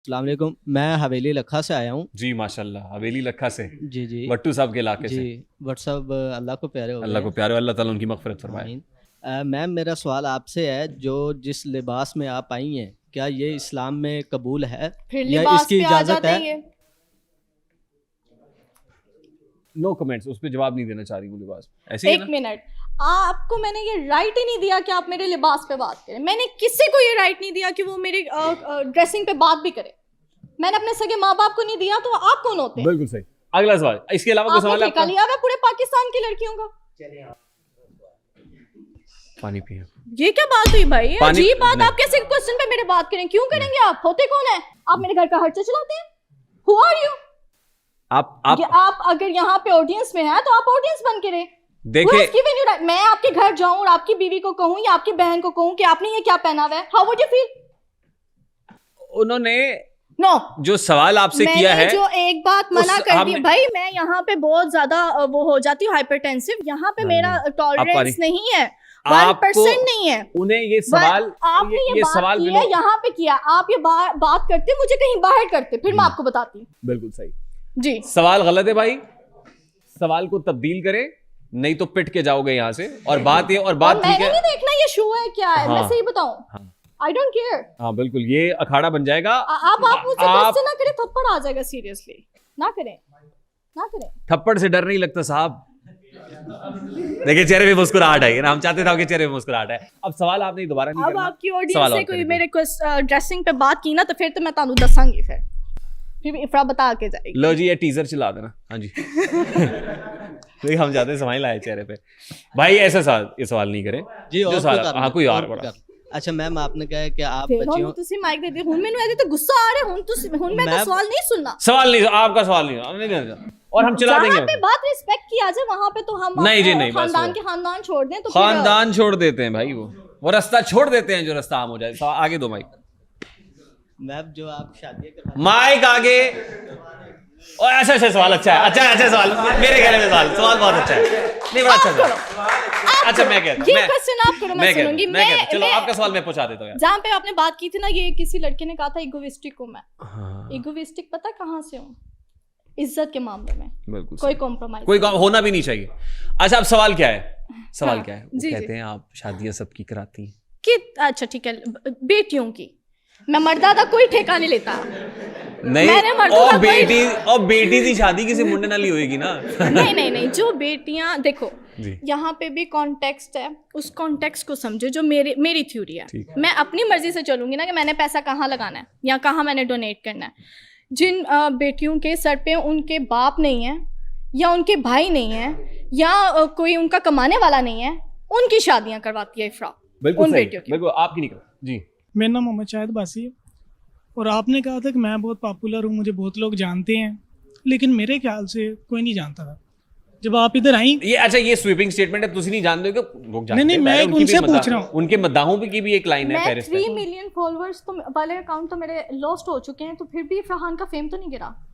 अस्सलाम वालेकुम। मैं हवेली लखा से आया हूँ। जी माशाल्लाह, हवेली लखा से जी जी भट्टू साहब के इलाके जी। से। व्हाट्सअप अल्लाह को प्यारे हो अल्लाह गए। को प्यारे, अल्लाह ताला उनकी मगफिरत फरमाए। आमीन। मैम मेरा सवाल आपसे है, जो जिस लिबास में आप आई हैं, क्या ये इस्लाम में कबूल है फिर या लिबास इसकी पे आ इजाज़त जाते है? हैं ये। नो कमेंट्स, उस पर जवाब नहीं देना चाह रही हूँ लिबास ऐसे ही है एक ना? मिनट, आपको मैंने ये राइट ही नहीं दिया कि आप मेरे लिबास पे बात करें। मैंने किसी को ये राइट नहीं दिया कि वो मेरे ड्रेसिंग पे बात भी करे। मैंने अपने सगे माँ बाप को नहीं दिया, तो आप कौन होते हैं? बिल्कुल सही। अगला सवाल, इसके अलावा कोई सवाल आपने है ठेका आपका? लिया हुआ है पूरे पाकिस्तान की लड़कियों का। पानी पिए। ये क्या बात हुई भाई? पानी- अजीब बात। नहीं। आप कैसे क्वेश्चन पे मेरे बात करें? क्यों करेंगे? आप होते कौन है? आप मेरे घर का खर्चा चलाते हैं? Who are you? आप अगर यहाँ पे ऑडियंस में है तो आप ऑडियंस बन के रहे। देखे, Who has given you right? मैं आपके घर जाऊं और आपकी बीवी को कहूं या आपकी बहन को कहूं कि आपने ये क्या पहना हुआ है, हाउ वुड यू फील? उन्होंने नो, जो सवाल आपसे किया है, जो एक बात मना उस- कर दी हमने- भाई, मैं यहाँ पे बहुत ज्यादा वो हो जाती हूँ हाइपरटेंसिव। यहाँ पे मेरा टॉलरेंस नहीं है, 1% नहीं है। उन्हें ये सवाल, आपने ये बात सवाल की है, यहाँ पे किया। आप ये बात करते मुझे कहीं बाहर करते, फिर मैं आपको बताती। बिल्कुल सही। जी, सवाल गलत है भाई, सवाल को तब्दील करें, नहीं तो पिट के जाओगे यहाँ से। और बात ये, और बात ठीक मैंने है। नहीं देखना ये शो है क्या है। मैं हाँ, सही बताऊं, हाँ। I don't care. हाँ बिल्कुल, ये अखाड़ा बन जाएगा। आप मुझसे क्वेश्चन ना करें, थप्पड़ आ जाएगा। सीरियसली ना करें, ना करें। थप्पड़ से डर नहीं लगता साहब। देखिए चेहरे पे मुस्कुराहट है ना, हम चाहते थे आपके चेहरे पे मुस्कुराहट है। अब सवाल आपने दोबारा नहीं अब करना। आपकी सवाल ऑडियंस और से कोई करिए। मेरे ड्रेसिंग पे बात की ना, तो फिर तो मैं तानू दसांगी। फिर इफ्रा बता के जाएगी। लो जी, ये टीजर चला देना। हाँ जी। देखिए हम जाते स्माइल आए चेहरे पे। भाई ऐसा सवाल, ये सवाल नहीं करें जी जो और सवाल, कोई करना, हाँ कोई और कोई बड़ा। करना। अच्छा मैम, आपने कहा है कि आप फिर बच्चियों ਹੁਣ ਤੁਸੀਂ ਮਾਈਕ ਦੇ ਦੇ। ਹੁਣ ਮੈਨੂੰ ਇਹਦੇ ਤੇ ਗੁੱਸਾ आ रहा है। ਹੁਣ मैं तो सवाल नहीं सुनना। सवाल नहीं, आपका सवाल नहीं, हमने नहीं देना। और हम चला जहाँ पे देंगे। बात रिस्पेक्ट की आ जाए, वहां पे तो हम नहीं जी, नहीं, बस खानदान वो। के खानदान छोड़ दें तो फिर खानदान छोड़ देते हैं भाई, वो रास्ता छोड़ देते हैं जो रास्ता आम हो जाए। आगे दो माइक, मैम जो आप शादी करवा माइक आगे। और अच्छा सवाल, अच्छा है, अच्छा सवाल। मेरे कहने में सवाल बहुत अच्छा है। नहीं, बड़ा अच्छा सवाल। अच्छा मैं कहता ये क्वेश्चन आप करो, मैं सुनूंगी। चलो आपका सवाल मैं पूछा देता हूँ यार। जहाँ पे आपने बात की थी ना, ये किसी लड़के ने कहा था इगोइस्टिक हूँ मैं। हाँ, इगोइस्टिक पता कहाँ से हूँ? इज्जत के मामले में बिल्कुल कोई सही। कॉम्प्रोमाइज कोई होना भी नहीं चाहिए। अच्छा अब सवाल क्या है? सवाल हाँ, क्या है? जी, कहते हैं आप शादियां सबकी कराती हैं। कि अच्छा ठीक है, बेटियों की। मैं मर्दा का कोई ठेका नहीं लेता। नहीं, मैंने मर्दों और का कोई- बेटी की शादी किसी मुंडे नाल ही होएगी ना। नहीं, जो बेटियां देखो, जी। यहाँ पे भी कॉन्टेक्स्ट है। उस कॉन्टेक्स्ट को समझो जो मेरी थ्योरी है। ठीक। मैं अपनी मर्जी से चलूंगी ना कि मैंने पैसा कहाँ लगाना है या कहाँ मैंने डोनेट करना है। जिन बेटियों के सर पे उनके बाप नहीं है या उनके भाई नहीं है या कोई उनका कमाने वाला नहीं है, उनकी शादियां करवाती है इफ्रा। बिल्कुल उन सही, बेटियों की। बिल्कुल आपकी नहीं कर जी। मेरा नाम मोहम्मद शाहिद बासी है और आपने कहा था कि मैं बहुत पॉपुलर हूँ, मुझे बहुत लोग जानते हैं, लेकिन मेरे ख्याल से कोई नहीं जानता था। जब आप इधर आई, ये अच्छा, ये स्वीपिंग स्टेटमेंट है, तुसी नहीं जानते हो कि लोग जानते नहीं, हैं। मैं पहले उनकी उनसे भी पूछ रहा हूँ। उनके मद्दाहों की भी एक लाइन है मैं पेरिस पे। 3 मिलियन फॉलोअर्स तो वाले अकाउंट तो मेरे लॉस्ट हो चुके हैं, तो फिर भी फरहान का फेम तो नहीं गिरा।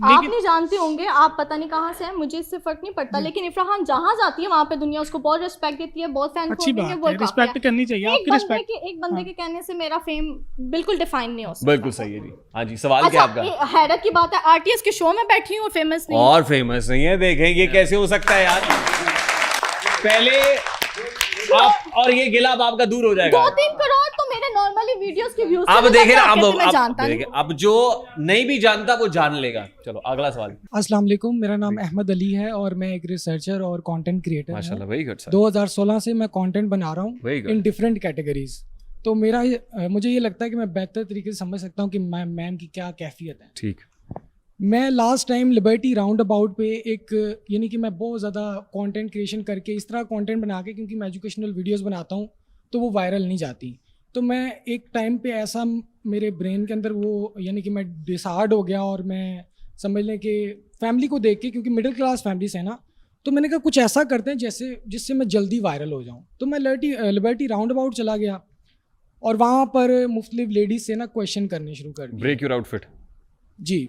आप लेकिन नहीं जानते होंगे, आप पता नहीं कहाँ से हैं, मुझे इससे फर्क नहीं पड़ता। लेकिन इफ्राहान जहाँ जाती है वहाँ पे दुनिया उसको बहुत रिस्पेक्ट देती है, बहुत फैन अच्छी बात है, रिस्पेक्ट करनी चाहिए। आपकी रिस्पेक्ट एक बंदे के कहने से मेरा फेम बिल्कुल डिफाइन नहीं हो सकता। बिल्कुल सही है जी। हाँ जी, सवाल क्या अच्छा, आपका? हैरत की बात है, आरटीएस के शो में बैठी हूँ और फेमस नहीं। और फेमस नहीं है, देखें ये कैसे हो सकता है यार। पहले आप, और ये गिला अब आपका दूर हो जाएगा। 2-3 करोड़ तो मेरे नॉर्मली वीडियोस के व्यूज अब देखे ना, मैं जानता नहीं। अब जो नहीं भी जानता वो जान लेगा। चलो अगला सवाल। अस्सलाम वालेकुम, मेरा नाम अहमद अली है और मैं एक रिसर्चर और कंटेंट क्रिएटर माशाल्लाह, हूँ। Very good sir. 2016 से मैं कंटेंट बना रहा Very हूँ good. In different categories. तो मुझे ये लगता है कि मैं बेहतर तरीके से समझ सकता हूँ कि मैम की क्या कैफियत है। ठीक। मैं last time liberty round about पे एक, यानी कि मैं बहुत ज़्यादा कंटेंट क्रिएशन करके इस तरह कंटेंट बना के, क्योंकि मैं एजुकेशनल वीडियोस बनाता हूँ तो वो वायरल नहीं जाती। तो मैं एक टाइम पे ऐसा मेरे ब्रेन के अंदर वो, यानी कि मैं डिसार्ड हो गया और मैं समझ लें कि फैमिली को देख के, क्योंकि मिडिल क्लास फैमिली से है ना, तो मैंने कहा कुछ ऐसा करते हैं जिससे मैं जल्दी वायरल हो जाऊँ। तो मैं लिबर्टी राउंड अबाउट चला गया और वहाँ पर मुख्तलिफ लेडीज़ से ना क्वेश्चन करने शुरू कर दिए। Break your outfit. जी,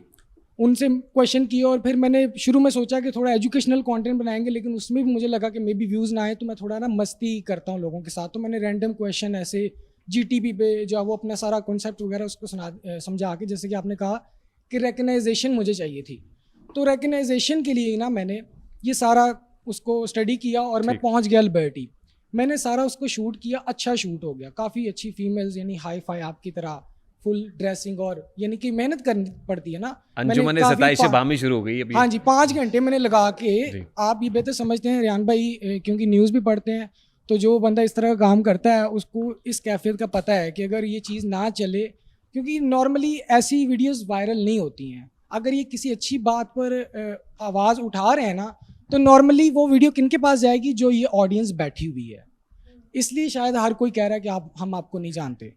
उनसे क्वेश्चन किए और फिर मैंने शुरू में सोचा कि थोड़ा एजुकेशनल कंटेंट बनाएंगे, लेकिन उसमें भी मुझे लगा कि मे बी व्यूज़ ना आए, तो मैं थोड़ा ना मस्ती करता हूँ लोगों के साथ। तो मैंने रैंडम क्वेश्चन ऐसे GTP पे जो है वो अपना सारा कॉन्सेप्ट वगैरह उसको समझा के, जैसे कि आपने कहा कि रिकग्नाइजेशन मुझे चाहिए थी, तो रिकग्नाइजेशन के लिए ना मैंने ये सारा उसको स्टडी किया और मैं पहुंच गया लिबर्टी। मैंने सारा उसको शूट किया, अच्छा शूट हो गया, काफ़ी अच्छी फीमेल्स यानी हाई फाई आपकी तरह फुल ड्रेसिंग, और यानी कि मेहनत करनी पड़ती है ना। अंजुमन सताइश बामी शुरू हो गई अभी। हाँ जी, 5 घंटे मैंने लगा के, आप ये बेहतर समझते हैं रियान भाई क्योंकि न्यूज़ भी पढ़ते हैं, तो जो बंदा इस तरह का काम करता है उसको इस कैफियत का पता है कि अगर ये चीज़ ना चले, क्योंकि नॉर्मली ऐसी वीडियोस वायरल नहीं होती हैं, अगर ये किसी अच्छी बात पर आवाज़ उठा रहे हैं ना, तो नॉर्मली वो वीडियो किन के पास जाएगी, जो ये ऑडियंस बैठी हुई है। इसलिए शायद हर कोई कह रहा है कि हम आपको नहीं जानते।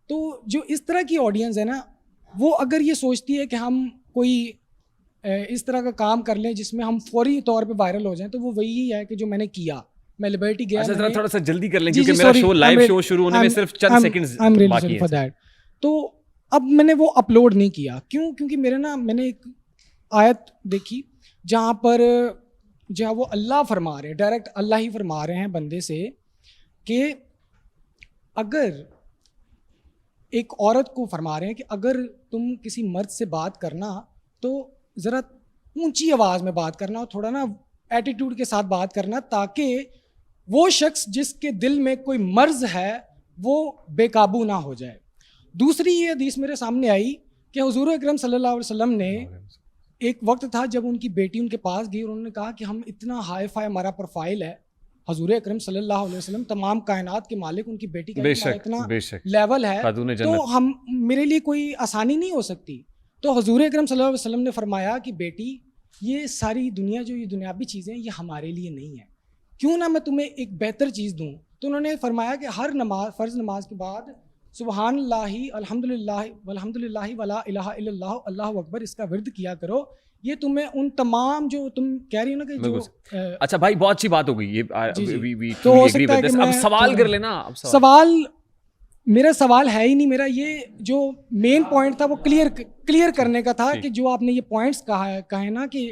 तो जो इस तरह की ऑडियंस है ना, वो अगर ये सोचती है कि हम कोई इस तरह का काम कर लें जिसमें हम फौरी तौर पे वायरल हो जाएं, तो वो वही है कि जो मैंने किया। मैं लिबर्टी गया। अच्छा, थोड़ा सा जल्दी कर लें क्योंकि मेरा शो लाइव शो शुरू होने में सिर्फ चंद सेकंड्स बाकी हैं। तो अब मैंने वो अपलोड नहीं किया, क्यों? क्योंकि मैंने एक आयत देखी जहाँ पर जहाँ वो अल्लाह फरमा रहे हैं, डायरेक्ट अल्लाह ही फरमा रहे हैं बंदे से कि अगर एक औरत को फरमा रहे हैं कि अगर तुम किसी मर्द से बात करना तो ज़रा ऊंची आवाज़ में बात करना और थोड़ा ना एटीट्यूड के साथ बात करना, ताकि वो शख्स जिसके दिल में कोई मर्ज़ है वो बेकाबू ना हो जाए। दूसरी ये हदीस मेरे सामने आई कि हुजूर अकरम सल्लल्लाहु अलैहि वसल्लम ने, एक वक्त था जब उनकी बेटी उनके पास गई और उन्होंने कहा कि हम इतना हाई फाई हमारा प्रोफाइल है, हुजूर अकरम सल्लल्लाहु अलैहि वसल्लम तमाम कायनात के मालिक, उनकी बेटी का इतना लेवल है, तो हम मेरे लिए कोई आसानी नहीं हो सकती। तो हुजूर अकरम सल्लल्लाहु अलैहि वसल्लम ने फरमाया कि बेटी, ये सारी दुनिया जो ये दुनियावी चीज़ें ये हमारे लिए नहीं है, क्यों ना मैं तुम्हें एक बेहतर चीज़ दूँ। तो उन्होंने फरमाया कि हर नमाज, फ़र्ज़ नमाज के बाद सुबहानल्लाहि अल्हम्दुलिल्लाहि वल्हम्दुलिल्लाहि वला इलाहा इल्लल्लाह अल्लाहु अकबर, इसका विर्द किया करो। ये तुम्हें उन तमाम जो तुम कह रही हो ना कि जो अच्छा भाई, बहुत अच्छी बात हो गई ये। तो हो सकता है कि अब सवाल कर लेना। अब सवाल मेरा सवाल है ही नहीं, मेरा ये जो मेन पॉइंट था वो क्लियर करने का था कि जो आपने ये पॉइंट्स कहा है ना कि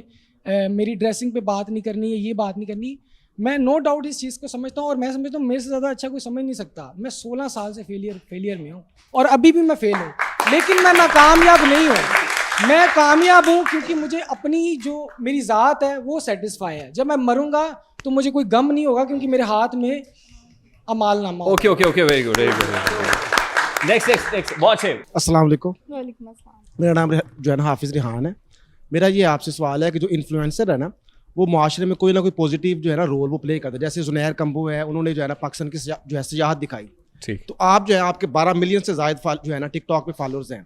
मेरी ड्रेसिंग पे बात नहीं करनी है, ये बात नहीं करनी, मैं नो डाउट इस चीज़ को समझता हूँ और मैं समझता हूँ मेरे से ज़्यादा अच्छा कोई समझ नहीं सकता। मैं 16 साल से फेलियर में हूँ और अभी भी मैं फेल हूँ, लेकिन मैं कामयाब नहीं हूँ। मैं कामयाब हूँ क्योंकि मुझे अपनी जो मेरी ज़ात है वो सेटिस्फाई है। जब मैं मरूंगा तो मुझे कोई गम नहीं होगा क्योंकि मेरे हाथ में अमालनामा। Okay, very good. नेक्स्ट बहुत है। अस्सलाम वालेकुम। वालेकुम अस्सलाम। मेरा नाम जो है ना हाफिज़ रिहान है। मेरा ये आपसे सवाल है कि जो इन्फ्लुएंसर है ना, वो माशरे में कोई ना कोई पॉजिटिव जो है ना रोल वो प्ले करता है। जैसे जुनैर कंबो है, उन्होंने जो है ना पाकिस्तान की जो है सियाहत दिखाई। ठीक। तो आप जो है, आपके 12 मिलियन से ज़ायद जो है ना टिकटॉक पे फॉलोअर्स हैं,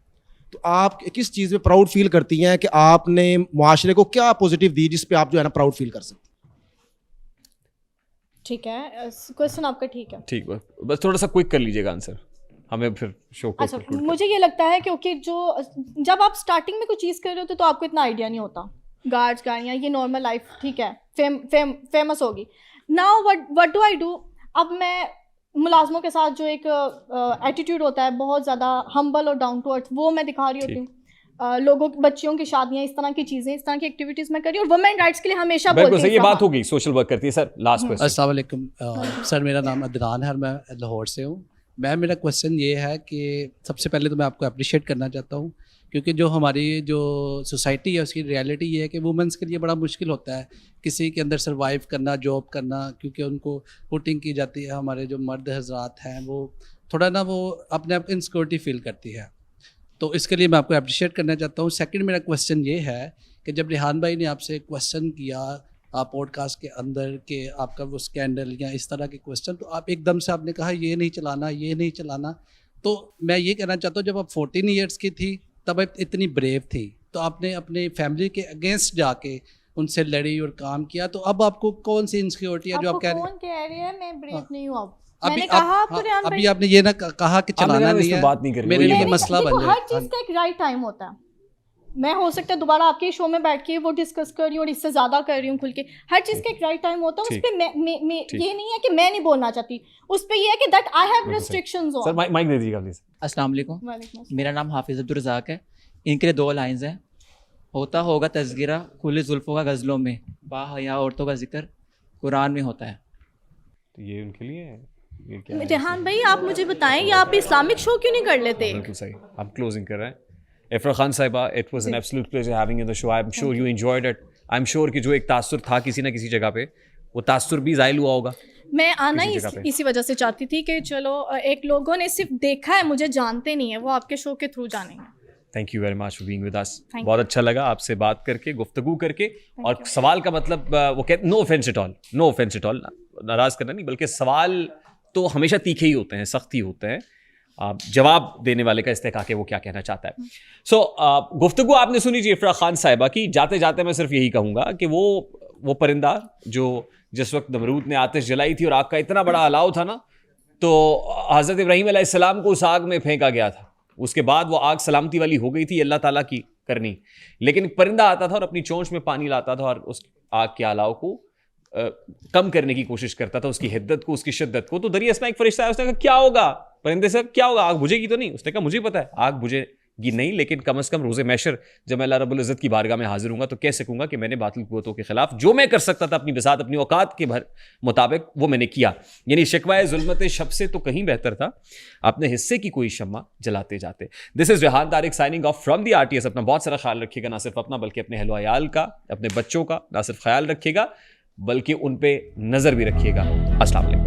तो आप किस चीज़ पे प्राउड फील करती हैं कि आपने माशरे को क्या पॉजिटिव दी जिस पे आप जो है ना प्राउड फील कर सकते? ठीक है, क्वेश्चन आपका ठीक है। ठीक, बस थोड़ा सा क्विक कर लीजिएगा आंसर, हमें फिर शो को। अच्छा, मुझे ये लगता है क्योंकि जब आप स्टार्टिंग में कुछ चीज़ कर रहे होते तो आपको इतना आइडिया नहीं होता। गाड़ियाँ, ये नॉर्मल लाइफ, ठीक है, फेमस होगी। Now what do I do? अब मैं मुलाजमों के साथ जो एक एटीट्यूड होता है बहुत ज़्यादा हम्बल और डाउन टू अर्थ, वो मैं दिखा रही होती हूँ। लोगों बच्चियों की शादियाँ, इस तरह की चीज़ें, इस तरह की एक्टिविटीज़ मैं कर रही हूँ। और वुमेन राइट्स के लिए हमेशा बोलती हूँ। ये बात हो गई, सोशल वर्क करती है। Sir last question. अस्सलाम वालेकुम सर, मेरा नाम अदनान है और मैं लाहौर से हूँ। मेरा क्वेश्चन ये है कि सबसे पहले तो मैं आपको अप्रिशिएट करना चाहता हूँ क्योंकि जो हमारी जो सोसाइटी है उसकी रियलिटी ये है कि वुमेंस के लिए बड़ा मुश्किल होता है किसी के अंदर सरवाइव करना, जॉब करना, क्योंकि उनको पुटिंग की जाती है। हमारे जो मर्द हजरात हैं वो थोड़ा ना वो अपने आप इनसिक्योरिटी फील करती है, तो इसके लिए मैं आपको अप्रिशिएट करना चाहता हूँ। सेकंड मेरा क्वेश्चन ये है कि जब रिहान भाई ने आपसे क्वेश्चन किया पॉडकास्ट के अंदर कि आपका वो स्कैंडल या इस तरह के क्वेश्चन, तो आप एकदम से आपने कहा ये नहीं चलाना, तो मैं ये कहना चाहता हूँ जब आप 14 ईयर्स की थी तब आप इतनी ब्रेव थी, तो आपने अपने फैमिली के अगेंस्ट जाके उनसे लड़ी और काम किया, तो अब आपको कौन सी इनसिक्योरिटी है जो आप कह रहे हैं? मैं ब्रेव नहीं हूँ। अभी आपने ये ना कहा कि चलाना नहीं है, बात नहीं कर मेरे लिए मसला बन जाए। हर चीज़ का एक राइट टाइम होता है। मैं हो सकता है दोबारा आपके शो में बैठ के वो डिस्कस कर रही हूँ और इससे ज़्यादा कर रही हूँ खुल के। हर चीज़ का एक राइट टाइम होता है। उस पर ये नहीं है कि मैं नहीं बोलना चाहती, उस पर ये है कि that I have restrictions on. Sir mike दे दीजिएगा प्लीज। अस्सलाम वालेकुम, मेरा नाम हाफिज़ अब्दुल रज़ाक है। इनके लिए 2 लाइन्स हैं। होता होगा तज़किरा खुले जुल्फ़ों का गज़लों में, बाहया औरतों का जिक्र कुरान में होता है। तो ये उनके लिए है। ये क्या है? रेहान भाई आप मुझे बताएं, ये आप इस्लामिक शो क्यों नहीं कर लेते? बिल्कुल सही, हम क्लोजिंग कर रहे हैं। इफ्रा खान साहिबा, it was an absolute pleasure having you in the show. I am sure you enjoyed it. I am sure कि जो एक तासुर था किसी ना किसी जगह पे, वो तासुर भी ज़ाइल हुआ होगा। मैं आना ही किसी जगह पे। इसी वजह से चाहती थी कि चलो एक लोगों ने सिर्फ देखा है, मुझे जानते नहीं है, वो आपके शो के थ्रू जानेंगे। Thank you very much for being with us. Thank बहुत अच्छा लगा आपसे बात करके, गुफ्तगू करके। और सवाल का मतलब वो कहते no offence at all, no offence at all, नाराज़ करना नहीं, बल्कि सवाल तो हमेशा तीखे ही होते हैं, सख्त ही होते हैं। जवाब देने वाले का इस्तेहकाक है वो क्या कहना चाहता है। सो गुफ्तगू आपने सुनी जी इफ्रा खान साहिबा की। जाते जाते मैं सिर्फ यही कहूँगा कि वो परिंदा जो जिस वक्त नमरूद ने आतिश जलाई थी और आग का इतना बड़ा अलाव था ना, तो हज़रत इब्राहीम अलैहिस्सलाम को उस आग में फेंका गया था। उसके बाद वो आग सलामती वाली हो गई थी, अल्लाह ताला की करनी। लेकिन एक परिंदा आता था और अपनी चोंच में पानी लाता था और उस आग के अलाव को कम करने की कोशिश करता था, उसकी हिद्दत को, उसकी शिद्दत को। तो दरिया इसमें एक फरिश्ता है, उसने कहा क्या होगा परिंदे से, क्या होगा, आग बुझेगी तो नहीं? उसने कहा मुझे पता है आग बुझेगी नहीं, लेकिन कम से कम रोज़े मैशर जब मैं अल्लाह रब्बुल इज़्ज़त की बारगाह में हाजिर हूँगा तो कह सकूँगा कि मैंने बातिल कुव्वतों के खिलाफ जो मैं कर सकता था अपनी बिसात, अपनी औकात के मुताबिक वो मैंने किया। यानी शिकवाए ज़ुल्मत शब से तो कहीं बेहतर था अपने हिस्से की कोई शम्मा जलाते जाते। This is Rehan Tariq signing off from the RTS। अपना बहुत सारा ख्याल रखिएगा, ना सिर्फ अपना बल्कि अपने अहलो अयाल का, अपने बच्चों का ना सिर्फ ख्याल रखिएगा बल्कि उन पे नज़र भी रखिएगा। अस्सलाम वालेकुम।